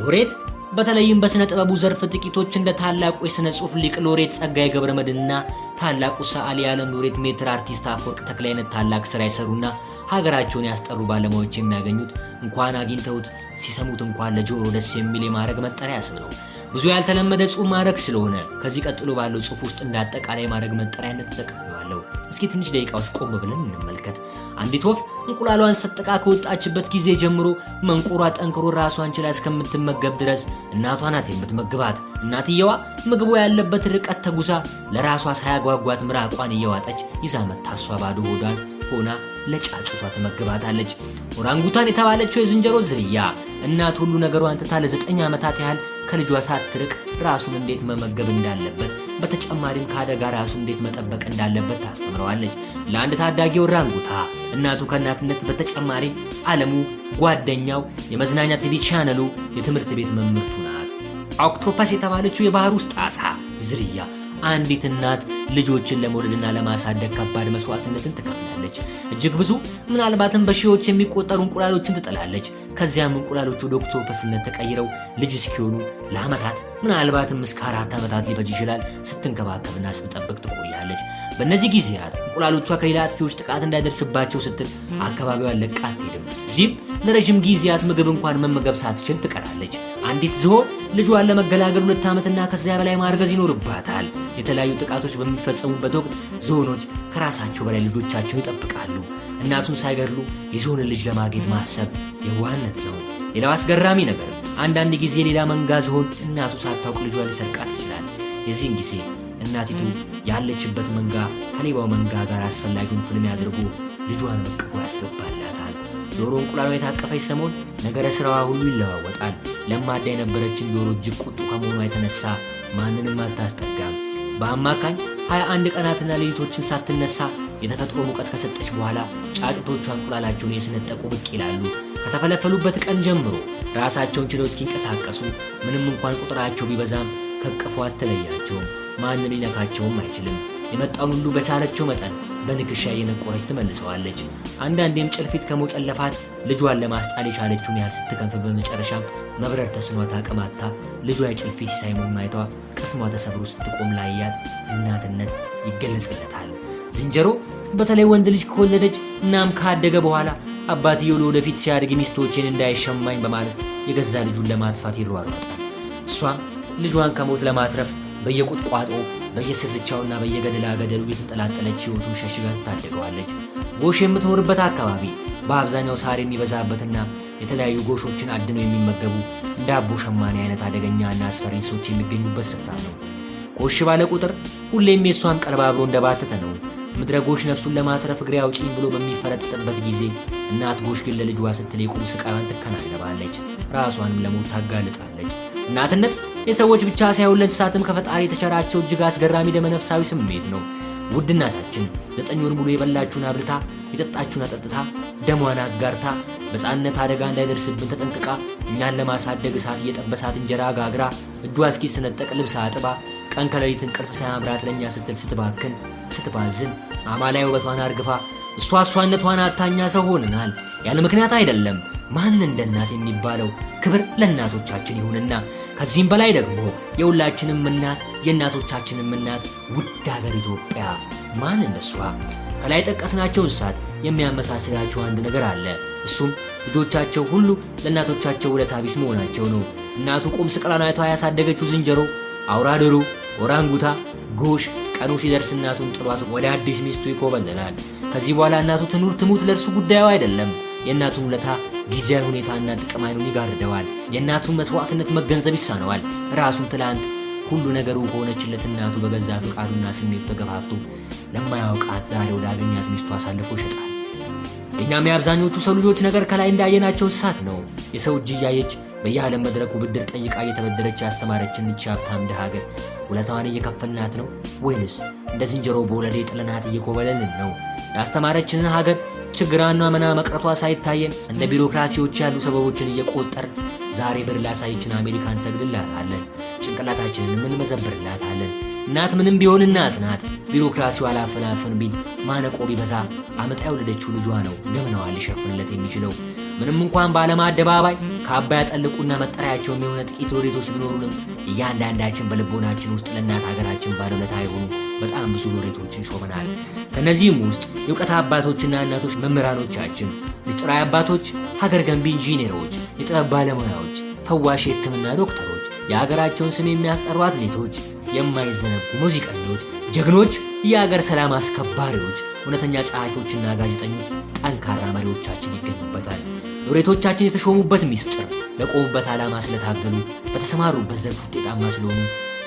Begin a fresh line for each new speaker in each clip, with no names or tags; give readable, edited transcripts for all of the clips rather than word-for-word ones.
ሎሬት በተለይም በስነ ጥበቡ ዘርፍ ጥቂቶች እንደ ታላቁ የስነ ጽሑፍ ሊቅ ሎሬት ጸጋዬ ገብረመድህንና ታላቁ ሰዓሊ የዓለም ሎሬት ሜትር አርቲስት አፈወርቅ ተክሌ አይነት ታላቅ ስራ የሰሩና ሀገራቸውን ያስጠሩ ባለሙያዎች የሚያገኙት እንኳን አግኝተውት ሲሰሙት እንኳን ለጆሮ ደስ የሚል የማዕረግ መጠሪያ ስም ነው። ብዙ ያልተለመደ ጽሑፍ ማዕረግ ስለሆነ ከዚህ ቀጥሎ ባለው ጽሑፍ ውስጥ እንደ አጠቃላይ ማዕረግ መጠሪያነት ተጠቅሜዋለሁ። እስኪ ትንሽ ደቂቃዎች ቆም ብለን እንመልከት። አንዲት ወፍ እንቁላሏን ሰጥቃ ከወጣችበት ጊዜ ጀምሮ መንቁሯ ጠንክሮ ራሷን ችላ እስከምትመገብ ድረስ እናቷ ናት የምትመግባት። እናትየዋ ምግቡ ያለበት ርቀት ተጉዛ ለራሷ ሳያጓጓት ምራቋን እየዋጠች ይዛ መታ እሷ ባዶ ሆዷን ሆና ለጫጩቷ ትመግባታለች። ኦራንጉታን የተባለችው የዝንጀሮ ዝርያ እናት ሁሉ ነገሯን ትታ ለ9 ዓመታት ያህል ከልጇ ሳትርቅ ራሱን እንዴት መመገብ እንዳለበት በተጨማሪም ከአደጋ ራሱን እንዴት መጠበቅ እንዳለበት ታስተምረዋለች። ለአንድ ታዳጊ ኦራንጉታ እናቱ ከእናትነት በተጨማሪ ዓለሙ፣ ጓደኛው፣ የመዝናኛ ቲቪ ቻነሉ፣ የትምህርት ቤት መምህርቱ ናት። ኦክቶፐስ የተባለችው የባህር ውስጥ አሳ ዝርያ አንዲት እናት ልጆችን ለመውለድና ለማሳደግ ከባድ መስዋዕትነትን ትከፍላለች። እጅግ ብዙ ምናልባትም በሺዎች የሚቆጠሩ እንቁላሎችን ትጥላለች። ከዚያም እንቁላሎቹ ወደ ኦክቶፐስነት ተቀይረው ልጅ እስኪሆኑ ለዓመታት ምናልባትም እስከ 4 ዓመታት ሊፈጅ ይችላል ስትንከባከብና ስትጠብቅ ትቆያለች። በእነዚህ ጊዜያት እንቁላሎቿ ከሌላ አጥፊዎች ጥቃት እንዳይደርስባቸው ስትል አካባቢዋን ለቃ አትሄድም። እዚህም ለረጅም ጊዜያት ምግብ እንኳን መመገብ ሳትችል ትቀራለች። አንዲት ዝሆን ልጇን ለመገላገል 2 ዓመትና ከዚያ በላይ ማርገዝ ይኖርባታል። የተለያዩ ጥቃቶች በሚፈጸሙበት ወቅት ዝሆኖች ከራሳቸው በላይ ልጆቻቸውን ይጠብቃሉ። እናቱን ሳይገድሉ የዝሆንን ልጅ ለማግኘት ማሰብ የዋህነት ነው። ሌላው አስገራሚ ነገር አንዳንድ ጊዜ ሌላ መንጋ ዝሆን እናቱ ሳታውቅ ልጇን ሊሰርቃት ይችላል። የዚህን ጊዜ እናቲቱ ያለችበት መንጋ ከሌባው መንጋ ጋር አስፈላጊውን ፍልሚያ አድርጎ ልጇን መቅፎ ያስገባላታል። ዶሮ እንቁላሏን የታቀፈች ሰሞን ነገረ ስራዋ ሁሉ ይለዋወጣል። ለማዳ የነበረችን ዶሮ እጅግ ቁጡ ከመሆኗ የተነሳ ማንንም አታስጠጋም። በአማካኝ 21 ቀናትና ሌሊቶችን ሳትነሳ የተፈጥሮ ሙቀት ከሰጠች በኋላ ጫጩቶቿ እንቁላላቸውን የሰነጠቁ ብቅ ይላሉ። ከተፈለፈሉበት ቀን ጀምሮ ራሳቸውን ችለው እስኪንቀሳቀሱ ምንም እንኳን ቁጥራቸው ቢበዛም ከቅፏ አትለያቸውም። ማንም ሊነካቸውም አይችልም። የመጣውን ሁሉ በቻለችው መጠን በንክሻ እየነቆረች ትመልሰዋለች። አንዳንዴም ጭልፊት ከሞጨለፋት ልጇን ለማስጣል የቻለችውን ያህል ስትከንፍ በመጨረሻም መብረር ተስኗት አቅማታ ልጇ የጭልፊት ሲሳይ መሆኑን አይቷ ቅስሟ ተሰብሮ ስትቆም ላያት እናትነት ይገለጽለታል። ዝንጀሮ በተለይ ወንድ ልጅ ከወለደች እናም ካደገ በኋላ አባትየው ለወደፊት ሲያድግ ሚስቶችን እንዳይሸማኝ በማለት የገዛ ልጁን ለማጥፋት ይሯሯጣል። እሷም ልጇን ከሞት ለማትረፍ በየቁጥቋጦ በየስርቻውና በየገደላ ገደሉ የተንጠላጠለች ሕይወቱን ሸሽጋ ትታደገዋለች። ጎሽ የምትኖርበት አካባቢ በአብዛኛው ሳር የሚበዛበትና የተለያዩ ጎሾችን አድነው የሚመገቡ እንደ አቦ ሸማኔ አይነት አደገኛና አስፈሪ ሰዎች የሚገኙበት ስፍራ ነው። ጎሽ ባለ ቁጥር ሁሌም የሷም ቀልብ አብሮ እንደባተተ ነው። ምድረ ጎሽ ነፍሱን ለማትረፍ እግሬ አውጪኝ ብሎ በሚፈረጥጥበት ጊዜ እናት ጎሽ ግን ለልጇ ስትል የቁም ስቃዩን ትከናነባለች፣ ራሷንም ለሞት ታጋልጣለች። እናትነት የሰዎች ብቻ ሳይሆን ለእንስሳትም ከፈጣሪ የተቸራቸው እጅግ አስገራሚ ደመነፍሳዊ ስሜት ነው። ውድ እናታችን 9 ወር ሙሉ የበላችሁን አብልታ የጠጣችሁን አጠጥታ ደሟን አጋርታ በሕፃንነት አደጋ እንዳይደርስብን ተጠንቅቃ እኛን ለማሳደግ እሳት እየጠበሳት እንጀራ ጋግራ እጇ እስኪሰነጠቅ ልብስ አጥባ ቀን ከሌሊት እንቅልፍ ሳያምራት ለእኛ ስትል ስትባክን ስትባዝን አማላይ ውበቷን አርግፋ እሷነቷን አታኛ ሰው ሆነናል። ያለ ምክንያት አይደለም። ማን እንደ እናት የሚባለው ክብር ለእናቶቻችን ይሁንና ከዚህም በላይ ደግሞ የሁላችንም እናት የእናቶቻችንም እናት ውድ ሀገር ኢትዮጵያ ማን እንደሷ። ከላይ ጠቀስናቸው እንስሳት የሚያመሳስላቸው አንድ ነገር አለ። እሱም ልጆቻቸው ሁሉ ለእናቶቻቸው ውለታ ቢስ መሆናቸው ነው። እናቱ ቁም ስቅሏን አይታ ያሳደገችው ዝንጀሮ፣ አውራ ዶሮ፣ ኦራንጉታ፣ ጎሽ ቀኑ ሲደርስ እናቱን ጥሏት ወደ አዲስ ሚስቱ ይኮበልላል። ከዚህ በኋላ እናቱ ትኑር ትሙት ለእርሱ ጉዳዩ አይደለም። የእናቱን ውለታ ጊዜያዊ ሁኔታና ጥቅም አይኑን ይጋርደዋል። የእናቱን መስዋዕትነት መገንዘብ ይሳነዋል። ራሱን ትላንት ሁሉ ነገሩ ከሆነችለት እናቱ በገዛ ፈቃዱና ስሜቱ ተገፋፍቶ ለማያውቃት ዛሬ ወደ አገኛት ሚስቱ አሳልፎ ይሸጣል። እኛም የአብዛኞቹ ሰው ልጆች ነገር ከላይ እንዳየናቸው እንስሳት ነው። የሰው እጅ እያየች በየዓለም መድረኩ ብድር ጠይቃ እየተበደረች ያስተማረችን ይህች ሀብታም ድሃ ሀገር ውለታዋን እየከፈልናት ነው ወይንስ እንደ ዝንጀሮ በወለዴ ጥለናት እየኮበለልን ነው? ያስተማረችንን ሀገር ችግራኗ መና መቅረቷ ሳይታየን እንደ ቢሮክራሲዎች ያሉ ሰበቦችን እየቆጠር ዛሬ ብር ላሳየችን አሜሪካን ሰግድላታለን፣ ጭንቅላታችንን ምን መዘብርላታለን። እናት ምንም ቢሆን እናት ናት። ቢሮክራሲው አላፈናፈን ቢል ማነቆ ቢበዛ አመጣ የወለደችው ልጇ ነው ገመናዋ ሊሸፍንለት የሚችለው። ምንም እንኳን በዓለም አደባባይ ካባ ያጠልቁና መጠሪያቸው የሚሆነ ጥቂት ሎሬቶች ቢኖሩንም እያንዳንዳችን በልቦናችን ውስጥ ለእናት ሀገራችን ባለውለታ የሆኑ በጣም ብዙ ሎሬቶችን ሾመናል። ከነዚህም ውስጥ የእውቀት አባቶችና እናቶች መምህራኖቻችን፣ ምስጢራዊ አባቶች፣ ሀገር ገንቢ ኢንጂነሮች፣ የጥበብ ባለሙያዎች፣ ፈዋሽ የሕክምና ዶክተሮች፣ የሀገራቸውን ስም የሚያስጠሩ አትሌቶች፣ የማይዘነጉ ሙዚቀኞች፣ ጀግኖች፣ የሀገር ሰላም አስከባሪዎች፣ እውነተኛ ጸሐፊዎችና ጋዜጠኞች፣ ጠንካራ መሪዎቻችን ይገኙበታል። ሎሬቶቻችን የተሾሙበት ሚስጥር ለቆሙበት ዓላማ ስለታገሉ፣ በተሰማሩበት ዘርፍ ውጤታማ ስለሆኑ፣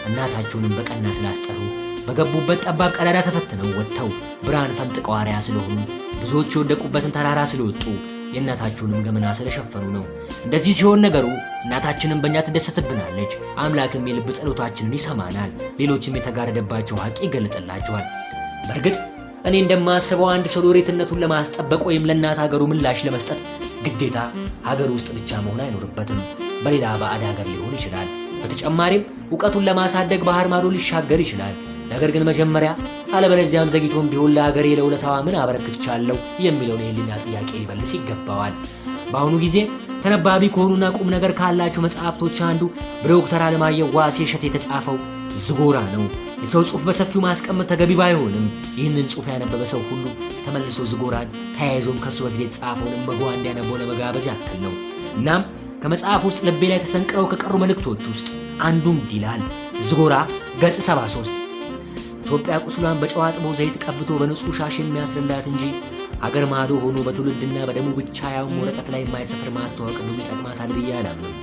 እናታቸውንም በቀና ስላስጠሩ፣ በገቡበት ጠባብ ቀዳዳ ተፈትነው ወጥተው ብርሃን ፈንጥቀው አርአያ ስለሆኑ፣ ብዙዎች የወደቁበትን ተራራ ስለወጡ፣ የእናታቸውንም ገመና ስለሸፈኑ ነው። እንደዚህ ሲሆን ነገሩ እናታችንም በእኛ ትደሰትብናለች፣ አምላክም የልብ ጸሎታችንን ይሰማናል፣ ሌሎችም የተጋረደባቸው ሀቅ ይገልጥላቸዋል። በእርግጥ እኔ እንደማስበው አንድ ሰው ሎሬትነቱን ለማስጠበቅ ወይም ለእናት ሀገሩ ምላሽ ለመስጠት ግዴታ ሀገር ውስጥ ብቻ መሆን አይኖርበትም። በሌላ ባዕድ ሀገር ሊሆን ይችላል። በተጨማሪም እውቀቱን ለማሳደግ ባህር ማዶ ሊሻገር ይችላል። ነገር ግን መጀመሪያ አለበለዚያም ዘግይቶም ቢሆን ለሀገሬ ለውለታዋ ምን አበረክቻለሁ የሚለውን የህሊና ጥያቄ ሊመልስ ይገባዋል። በአሁኑ ጊዜ ተነባቢ ከሆኑና ቁም ነገር ካላቸው መጽሐፍቶች አንዱ በዶክተር አለማየሁ ዋሴ እሸቴ የተጻፈው ዝጎራ ነው። የሰው ጽሑፍ በሰፊው ማስቀመጥ ተገቢ ባይሆንም ይህንን ጽሑፍ ያነበበ ሰው ሁሉ ተመልሶ ዝጎራን ተያይዞም ከሱ በፊት የተጻፈውን በጓ እንዲያነበው ለመጋበዝ ያክል ነው። እናም ከመጽሐፍ ውስጥ ልቤ ላይ ተሰንቅረው ከቀሩ መልእክቶች ውስጥ አንዱ እንዲህ ይላል። ዝጎራ ገጽ 73 ኢትዮጵያ ቁስሏን በጨዋ ጥቦ ዘይት ቀብቶ በንጹህ ሻሽ የሚያስርላት እንጂ ሀገር ማዶ ሆኖ በትውልድና በደሙ ብቻ ያውም ወረቀት ላይ የማይሰፍር ማስተዋወቅ ብዙ ይጠቅማታል ብዬ አላምንም።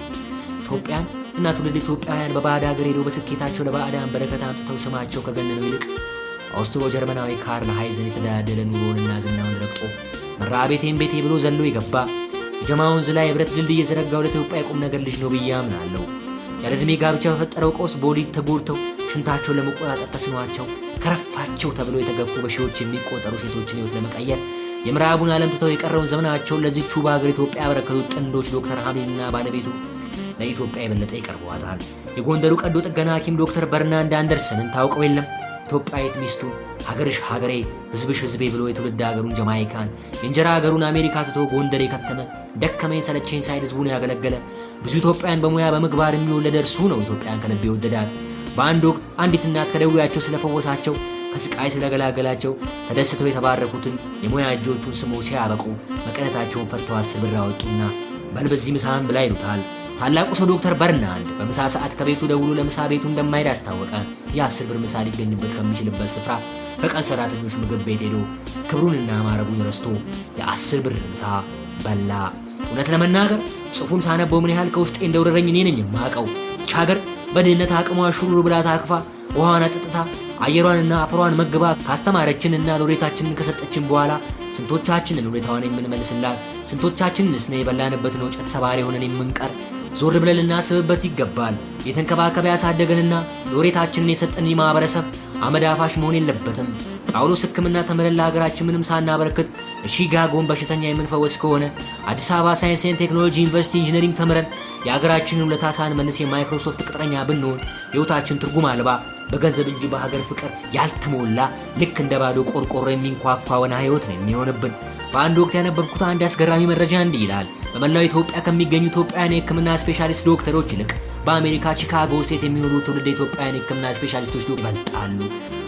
ኢትዮጵያን እና ትውልድ ኢትዮጵያውያን በባዕድ ሀገር ሄደው በስኬታቸው ለባዕዳን በረከት አምጥተው ስማቸው ከገነነው ይልቅ አውስትሮ ጀርመናዊ ካርል ሃይዘን የተደላደለ ኑሮንና ዝናውን ረግጦ መራ ቤቴን ቤቴ ብሎ ዘሎ የገባ የጀማ ወንዝ ላይ የብረት ድልድይ የዘረጋው ለኢትዮጵያ የቁም ነገር ልጅ ነው ብዬ አምናለሁ። ያለ ዕድሜ ጋብቻ በፈጠረው ቀውስ በወሊድ ተጎድተው ሽንታቸውን ለመቆጣጠር ተስኗቸው ከረፋቸው ተብለው የተገፉ በሺዎች የሚቆጠሩ ሴቶችን ሕይወት ለመቀየር የምዕራቡን ዓለም ትተው የቀረውን ዘመናቸውን ለዚች ውብ ሀገር ኢትዮጵያ ያበረከቱት ጥንዶች ዶክተር ሐምሊንና ባለቤቱ ለኢትዮጵያ የበለጠ ይቀርቧታል። የጎንደሩ ቀዶ ጥገና ሐኪም ዶክተር በርናንድ አንደርሰንን ታውቀው የለም? ኢትዮጵያዊት ሚስቱን ሀገርሽ ሀገሬ ህዝብሽ ህዝቤ ብሎ የትውልድ ሀገሩን ጀማይካን የእንጀራ ሀገሩን አሜሪካ ትቶ ጎንደር የከተመ ደከመኝ ሰለቸኝ ሳይል ህዝቡን ያገለገለ ብዙ ኢትዮጵያን በሙያ በምግባር የሚወለድ እርሱ ነው ኢትዮጵያን ከልብ የወደዳት። በአንድ ወቅት አንዲት እናት ከደዌያቸው ስለፈወሳቸው ከስቃይ ስለገላገላቸው ተደስተው የተባረኩትን የሙያ እጆቹን ስመው ሲያበቁ መቀነታቸውን ፈተው 10 ብር አወጡና በል በዚህ ምሳህን ብላ ይሉታል። ታላቁ ሰው ዶክተር በርናንድ በምሳ ሰዓት ከቤቱ ደውሎ ለምሳ ቤቱ እንደማይሄድ አስታወቀ። የ10 ብር ምሳ ሊገኝበት ከሚችልበት ስፍራ ከቀን ሰራተኞች ምግብ ቤት ሄዶ ክብሩንና ማረጉን ረስቶ የ10 ብር ምሳ በላ። እውነት ለመናገር ጽሑፉን ሳነበው ምን ያህል ከውስጤ እንደወረረኝ እኔ ነኝ የማውቀው። ይህች ሀገር በድህነት አቅሟ ሹሩር ብላ ታክፋ ውሃዋን አጠጥታ አየሯንና አፈሯን መግባ ካስተማረችንና ሎሬታችንን ከሰጠችን በኋላ ስንቶቻችንን ሁኔታዋን የምንመልስላት፣ ስንቶቻችንን ስነ የበላንበትን ወጨት ሰባሪ ሆነን የምንቀር ዞር ብለን ልናስብበት ይገባል። የተንከባከበ ያሳደገንና ሎሬታችንን የሰጠን ማህበረሰብ አመድ አፋሽ መሆን የለበትም። ጳውሎስ ሕክምና ተምረን ለሀገራችን ምንም ሳናበረክት ሺካጎን በሽተኛ የምንፈወስ ከሆነ አዲስ አበባ ሳይንስና ቴክኖሎጂ ዩኒቨርሲቲ ኢንጂነሪንግ ተምረን የሀገራችንን ውለታ ሳንመልስ የማይክሮሶፍት ቅጥረኛ ብንሆን ሕይወታችን ትርጉም አልባ በገንዘብ እንጂ በሀገር ፍቅር ያልተሞላ ልክ እንደ ባዶ ቆርቆሮ የሚንኳኳ ወና ሕይወት ነው የሚሆንብን። በአንድ ወቅት ያነበብኩት አንድ አስገራሚ መረጃ እንዲህ ይላል። በመላው ኢትዮጵያ ከሚገኙ ኢትዮጵያውያን የሕክምና ስፔሻሊስት ዶክተሮች ይልቅ በአሜሪካ ቺካጎ ስቴት የሚኖሩ ትውልድ ኢትዮጵያውያን የሕክምና ስፔሻሊስቶች ይበልጣሉ።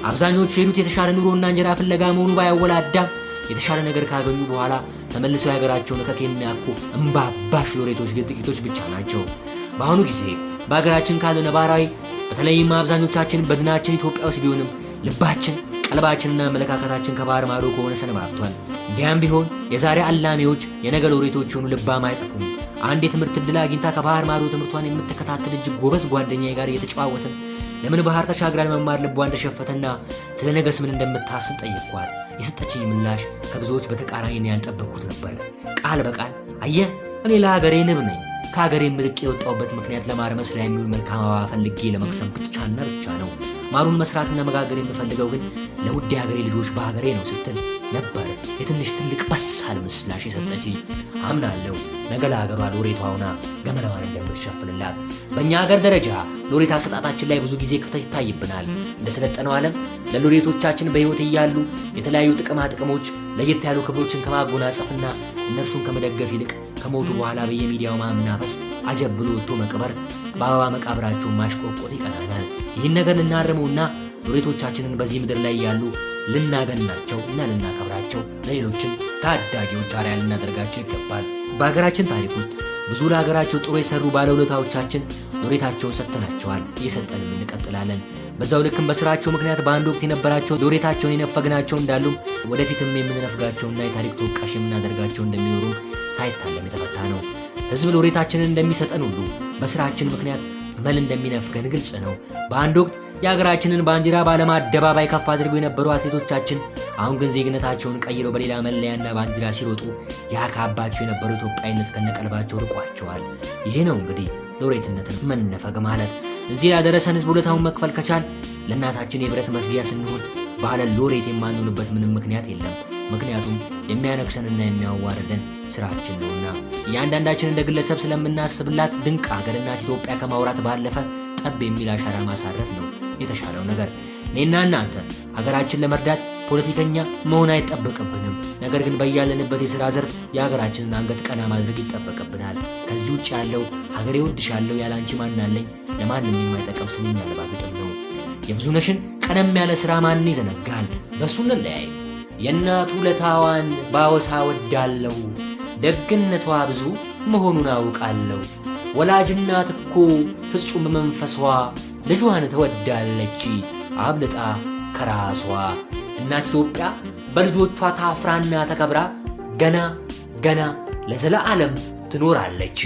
አብዛኞቹ የሄዱት የተሻለ ኑሮና እንጀራ ፍለጋ መሆኑ ባያወላዳም የተሻለ ነገር ካገኙ በኋላ ተመልሰው የሀገራቸውን እከክ የሚያኩ እምባባሽ ሎሬቶች ግን ጥቂቶች ብቻ ናቸው። በአሁኑ ጊዜ በሀገራችን ካለው ነባራዊ በተለይም አብዛኞቻችን በድናችን ኢትዮጵያ ውስጥ ቢሆንም ልባችን ቀልባችንና አመለካከታችን ከባህር ማዶ ከሆነ ሰነባብቷል። እንዲያም ቢሆን የዛሬ አላሚዎች የነገ ሎሬቶች የሆኑ ልባም አይጠፉም። አንድ የትምህርት ዕድል አግኝታ ከባህር ማዶ ትምህርቷን የምትከታተል እጅግ ጎበዝ ጓደኛዬ ጋር እየተጨዋወትን ለምን ባህር ተሻግራ ለመማር ልቧ እንደሸፈተና ስለ ነገስ ምን እንደምታስብ ጠየቅኳት። የሰጠችኝ ምላሽ ከብዙዎች በተቃራኒ ያልጠበቅኩት ነበር። ቃል በቃል አየህ፣ እኔ ለሀገሬ ንብ ነኝ። ከሀገሬ ምርቅ የወጣሁበት ምክንያት ለማር መስሪያ የሚውል መልካም አበባ ፈልጌ ለመቅሰም ብቻና ብቻ ነው። ማሩን መስራትና መጋገር የምፈልገው ግን ለውድ የሀገሬ ልጆች በሀገሬ ነው ስትል ነበር የትንሽ ትልቅ በሳል ምላሽ የሰጠችኝ። አምናለሁ ነገ ለሀገሯ ሎሬቷ ሆና ገመናዋን እንደምትሸፍንላት። በእኛ ሀገር ደረጃ ሎሬት አሰጣጣችን ላይ ብዙ ጊዜ ክፍተት ይታይብናል። እንደሰለጠነው ዓለም ለሎሬቶቻችን በሕይወት እያሉ የተለያዩ ጥቅማ ጥቅሞች ለየት ያሉ ክብሮችን ከማጎናጸፍና እነርሱን ከመደገፍ ይልቅ ከሞቱ በኋላ በየሚዲያው ማምናፈስ፣ አጀብ ብሎ ወጥቶ መቅበር፣ በአበባ መቃብራቸውን ማሽቆቆጥ ይቀናናል። ይህን ነገር ልናርመውና ሎሬቶቻችንን በዚህ ምድር ላይ ያሉ ልናገናቸው እና ልናከብራቸው፣ ለሌሎችም ታዳጊዎች አርአያ ልናደርጋቸው ይገባል። በሀገራችን ታሪክ ውስጥ ብዙ ለሀገራቸው ጥሩ የሰሩ ባለውለታዎቻችን ሎሬታቸውን ሰጥተናቸዋል፣ እየሰጠንም እንቀጥላለን። በዛው ልክም በስራቸው ምክንያት በአንድ ወቅት የነበራቸው ሎሬታቸውን የነፈግናቸው እንዳሉም ወደፊትም የምንነፍጋቸውና የታሪክ ተወቃሽ የምናደርጋቸው እንደሚኖሩም ሳይታለም የተፈታ ነው። ህዝብ ሎሬታችንን እንደሚሰጠን ሁሉ በስራችን ምክንያት መል እንደሚነፍገን ግልጽ ነው። በአንድ ወቅት የሀገራችንን ባንዲራ በዓለም አደባባይ ከፍ አድርገው የነበሩ አትሌቶቻችን አሁን ግን ዜግነታቸውን ቀይረው በሌላ መለያና ባንዲራ ሲሮጡ ያካባቸው የነበረው ኢትዮጵያዊነት ከነቀልባቸው ርቋቸዋል። ይህ ነው እንግዲህ ሎሬትነትን መነፈግ ማለት። እዚህ ያደረሰን ህዝብ ውለታውን መክፈል ከቻል ለእናታችን የብረት መስጊያ ስንሆን ባለ ሎሬት የማንሆንበት ምንም ምክንያት የለም። ምክንያቱም የሚያነክሰንና የሚያዋርደን ስራችን ነውና። እያንዳንዳችን እንደ ግለሰብ ስለምናስብላት ድንቅ ሀገር እናት ኢትዮጵያ ከማውራት ባለፈ ጠብ የሚል አሻራ ማሳረፍ ነው የተሻለው ነገር። እኔና እናንተ ሀገራችን ለመርዳት ፖለቲከኛ መሆን አይጠበቅብንም። ነገር ግን በያለንበት የሥራ ዘርፍ የሀገራችንን አንገት ቀና ማድረግ ይጠበቅብናል። ከዚህ ውጭ ያለው ሀገሬ ወድሻለሁ ያላንቺ ማናለኝ ለማንም የማይጠቀም ስንኝ አልባ ግጥም ነው። የብዙነሽን ቀደም ያለ ሥራ ማንን ይዘነጋል? በሱ እንለያይ። የእናቱ ውለታዋን ባወሳ ወዳለው ደግነቷ ብዙ መሆኑን አውቃለሁ። ወላጅ እናት እኮ ፍጹም በመንፈሷ ልጇን ትወዳለች አብልጣ ከራሷ። እናት ኢትዮጵያ በልጆቿ ታፍራና ተከብራ ገና ገና ለዘለዓለም ትኖራለች።